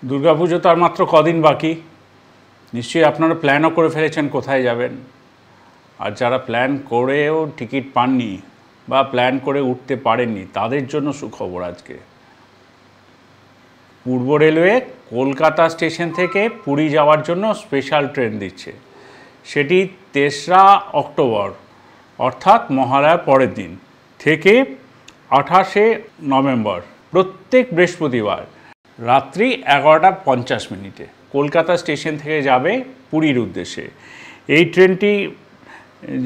দুর্গাপুজো তো আর মাত্র কদিন বাকি, নিশ্চয়ই আপনারা প্ল্যানও করে ফেলেছেন কোথায় যাবেন। আর যারা প্ল্যান করেও টিকিট পাননি বা প্ল্যান করে উঠতে পারেননি তাদের জন্য সুখবর আজকে। পূর্ব রেলওয়ে কলকাতা স্টেশন থেকে পুরী যাওয়ার জন্য স্পেশাল ট্রেন দিচ্ছে। সেটি ৩রা অক্টোবর অর্থাৎ মহালয়ার পরের দিন থেকে ২৮শে নভেম্বর প্রত্যেক বৃহস্পতিবার রাত্রি ১১টা ৫০ কলকাতা স্টেশন থেকে যাবে পুরীর উদ্দেশ্যে। এই ট্রেনটি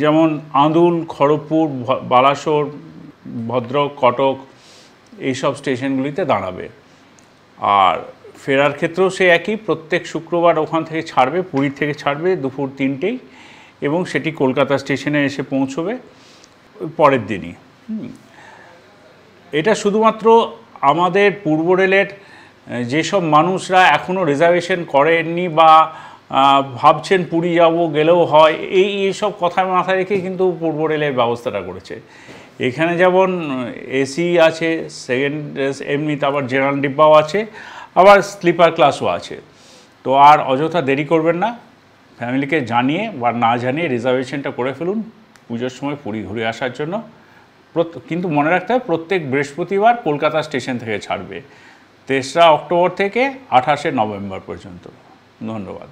যেমন আঁদুল, খড়গপুর, বালাসোর, ভদ্রক, কটক এইসব স্টেশনগুলিতে দাঁড়াবে। আর ফেরার ক্ষেত্রেও সে একই, প্রত্যেক শুক্রবার ওখান থেকে ছাড়বে, পুরী থেকে ছাড়বে দুপুর ৩টেই এবং সেটি কলকাতা স্টেশনে এসে পৌঁছবে পরের দিনই। এটা শুধুমাত্র আমাদের পূর্ব রেলের যেসব মানুষরা এখনও রিজার্ভেশন করেননি বা ভাবছেন পুরী যাব গেলেও হয়, এইসব কথা মাথায় রেখে কিন্তু পূর্ব রেলের ব্যবস্থাটা করেছে। এখানে যেমন এসি আছে, সেকেন্ড এমনিতে আবার জেনারেল ডিব্বাও আছে, আবার স্লিপার ক্লাসও আছে। তো আর অযথা দেরি করবেন না, ফ্যামিলিকে জানিয়ে বা না জানিয়ে রিজার্ভেশনটা করে ফেলুন পুজোর সময় পুরী ঘুরে আসার জন্য। কিন্তু মনে রাখতে হবে প্রত্যেক বৃহস্পতিবার কলকাতা স্টেশন থেকে ছাড়বে ৩রা অক্টোবর থেকে ২৮শে নভেম্বর পর্যন্ত। ধন্যবাদ।